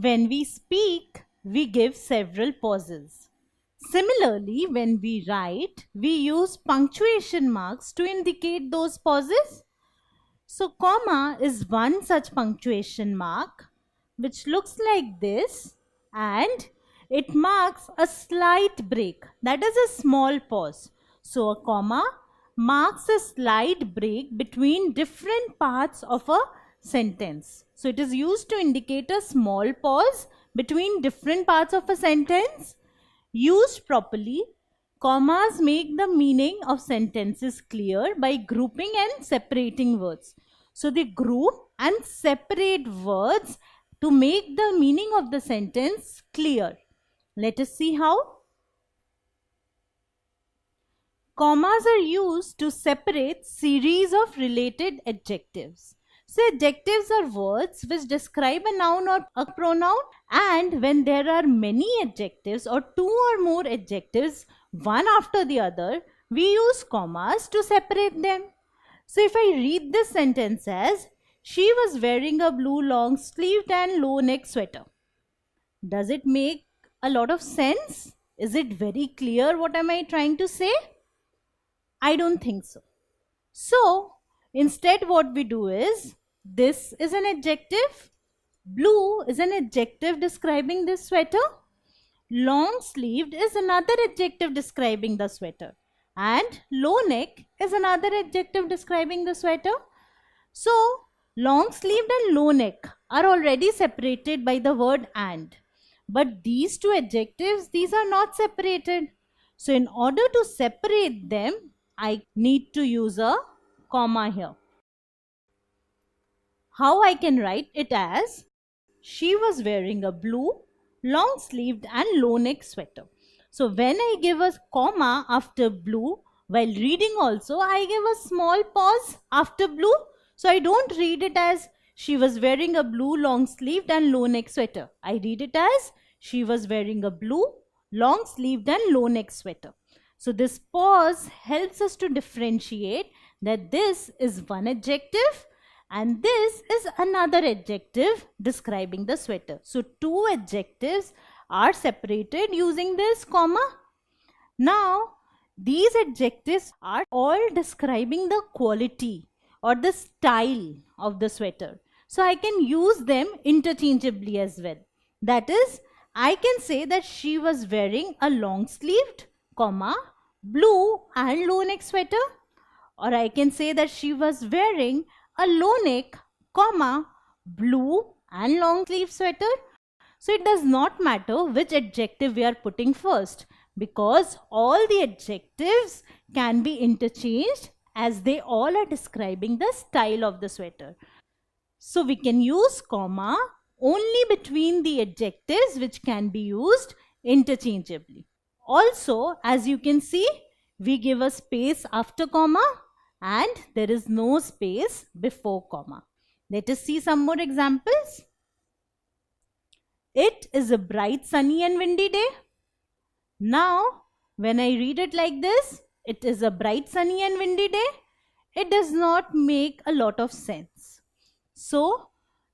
When we speak, we give several pauses. Similarly, when we write, we use punctuation marks to indicate those pauses. So, comma is one such punctuation mark which looks like this, and it marks a slight break, that is a small pause. So, a comma marks a slight break between different parts of a sentence. So, it is used to indicate a small pause between different parts of a sentence. Used properly, commas make the meaning of sentences clear by grouping and separating words. So they group and separate words to make the meaning of the sentence clear. Let us see how. Commas are used to separate series of related adjectives. So adjectives are words which describe a noun or a pronoun, and when there are many adjectives or two or more adjectives one after the other, we use commas to separate them. So if I read this sentence as, she was wearing a blue long sleeved and low neck sweater. Does it make a lot of sense? Is it very clear what am I trying to say? I don't think so. So instead what we do is, this is an adjective, blue is an adjective describing this sweater, long sleeved is another adjective describing the sweater, and low neck is another adjective describing the sweater. So long sleeved and low neck are already separated by the word and, but these two adjectives, these are not separated. So in order to separate them, I need to use a comma here. How I can write it as, she was wearing a blue long sleeved and low neck sweater. So when I give a comma after blue, while reading also I give a small pause after blue. So I don't read it as, she was wearing a blue long sleeved and low neck sweater. I read it as, she was wearing a blue long sleeved and low neck sweater. So this pause helps us to differentiate that this is one adjective and this is another adjective describing the sweater. So two adjectives are separated using this comma. Now these adjectives are all describing the quality or the style of the sweater. So I can use them interchangeably as well. That is, I can say that she was wearing a long sleeved, comma, blue and low neck sweater, or I can say that she was wearing a low neck, comma, blue and long sleeve sweater. So it does not matter which adjective we are putting first, because all the adjectives can be interchanged as they all are describing the style of the sweater. So we can use comma only between the adjectives which can be used interchangeably. Also, as you can see, we give a space after comma and there is no space before comma. Let us see some more examples. It is a bright, sunny and windy day. Now, when I read it like this, it is a bright, sunny and windy day, it does not make a lot of sense. So,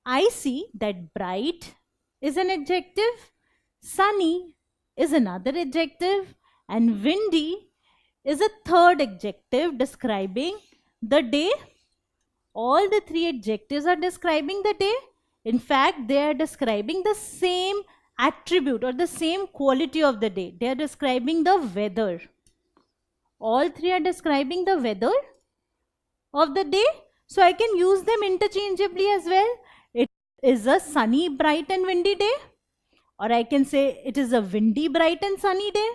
I see that bright is an adjective, sunny is another adjective, and windy is a third adjective describing the day. All the three adjectives are describing the day. In fact, they are describing the same attribute or the same quality of the day. They are describing the weather. All three are describing the weather of the day. So I can use them interchangeably as well. It is a sunny, bright and windy day. Or I can say it is a windy, bright and sunny day.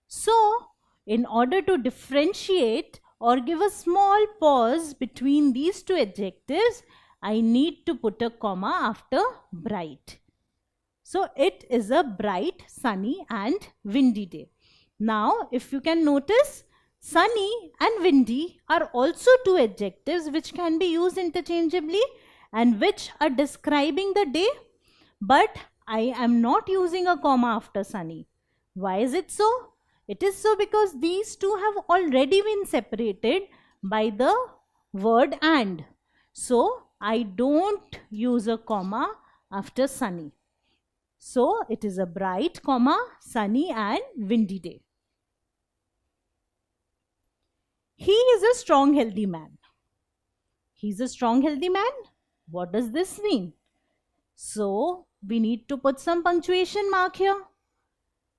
So in order to differentiate or give a small pause between these two adjectives, I need to put a comma after bright. So it is a bright, sunny and windy day. Now if you can notice, sunny and windy are also two adjectives which can be used interchangeably and which are describing the day, but I am not using a comma after sunny. Why is it so? It is so because these two have already been separated by the word and. So I don't use a comma after sunny. So it is a bright, sunny and windy day. He is a strong, healthy man. He's a strong, healthy man. What does this mean? So we need to put some punctuation mark here.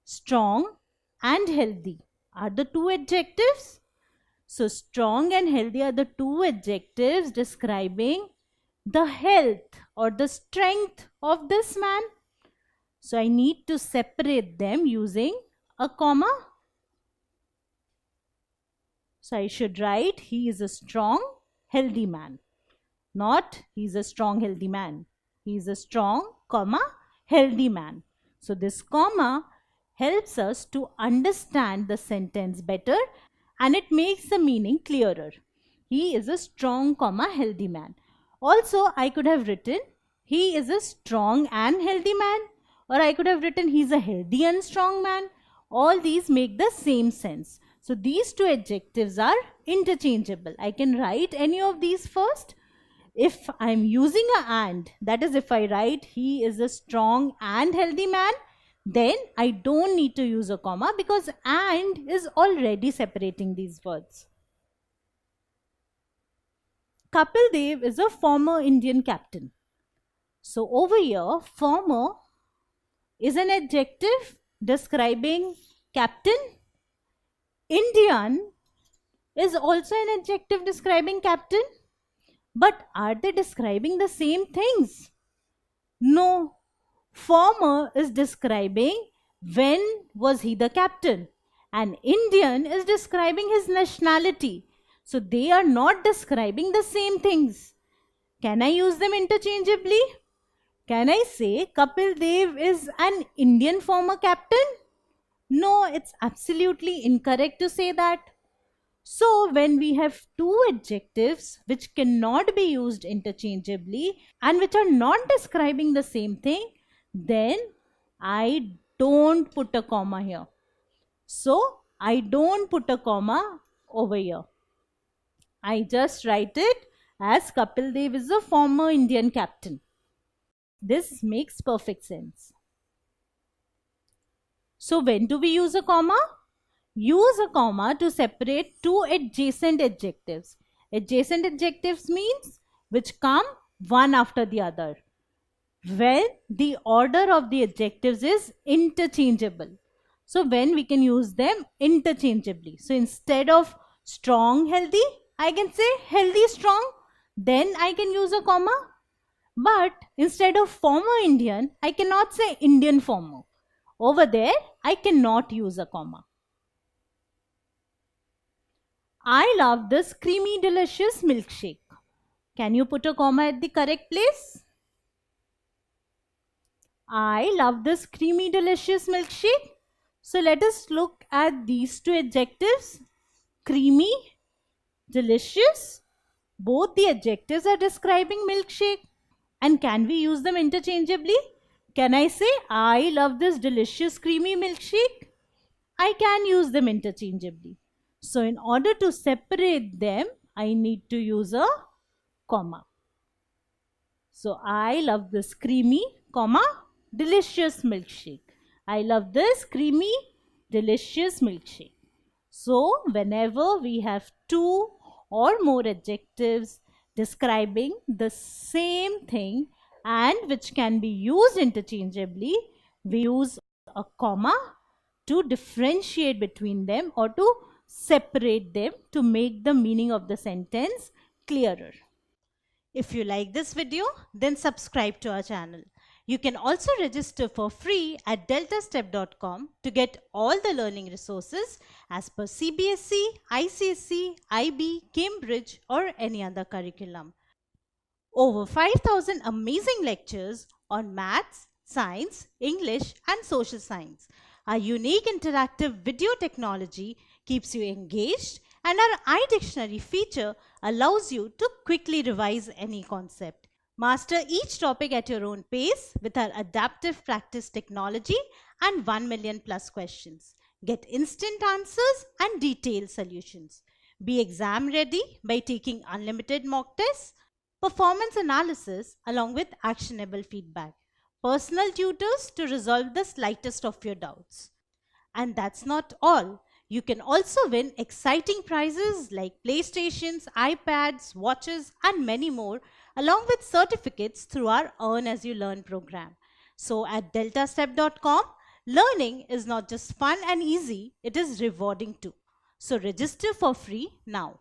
Strong and healthy are the two adjectives. So strong and healthy are the two adjectives describing the health or the strength of this man. So I need to separate them using a comma. So I should write he is a strong, healthy man. Not he is a strong, healthy man. He is a strong, healthy man. So this comma helps us to understand the sentence better and it makes the meaning clearer. He is a strong, healthy man. Also, I could have written he is a strong and healthy man, or I could have written he's a healthy and strong man. All these make the same sense. So these two adjectives are interchangeable. I can write any of these first. If I'm using a and, that is if I write he is a strong and healthy man, then I don't need to use a comma because and is already separating these words. Kapil Dev is a former Indian captain. So over here, former is an adjective describing captain. Indian is also an adjective describing captain. But are they describing the same things? No. Former is describing when was he the captain, and Indian is describing his nationality. So they are not describing the same things. Can I use them interchangeably? Can I say Kapil Dev is an Indian former captain? No, it's absolutely incorrect to say that. So when we have two adjectives which cannot be used interchangeably and which are not describing the same thing, then I don't put a comma here. So I don't put a comma over here. I just write it as Kapil Dev is a former Indian captain. This makes perfect sense. So when do we use a comma? Use a comma to separate two adjacent adjectives. Adjacent adjectives means which come one after the other, when the order of the adjectives is interchangeable. So when we can use them interchangeably. So instead of strong, healthy, I can say healthy, strong. Then I can use a comma. But instead of former Indian, I cannot say Indian former. Over there, I cannot use a comma. I love this creamy delicious milkshake. Can you put a comma at the correct place? I love this creamy delicious milkshake. So let us look at these two adjectives. Creamy, delicious. Both the adjectives are describing milkshake. And can we use them interchangeably? Can I say I love this delicious creamy milkshake? I can use them interchangeably. So in order to separate them, I need to use a comma. So I love this creamy, delicious milkshake. I love this creamy, delicious milkshake. So whenever we have two or more adjectives describing the same thing and which can be used interchangeably, we use a comma to differentiate between them or to separate them to make the meaning of the sentence clearer. If you like this video, then subscribe to our channel. You can also register for free at deltastep.com to get all the learning resources as per CBSE, ICSE, IB, Cambridge or any other curriculum. Over 5,000 amazing lectures on maths, science, English and social science. Our unique interactive video technology keeps you engaged and our iDictionary feature allows you to quickly revise any concept. Master each topic at your own pace with our adaptive practice technology and 1 million plus questions. Get instant answers and detailed solutions. Be exam ready by taking unlimited mock tests, performance analysis along with actionable feedback. personal tutors to resolve the slightest of your doubts. And that's not all. You can also win exciting prizes like PlayStations, iPads, watches, and many more, along with certificates through our Earn as You Learn program. So at deltastep.com, learning is not just fun and easy, it is rewarding too. So register for free now.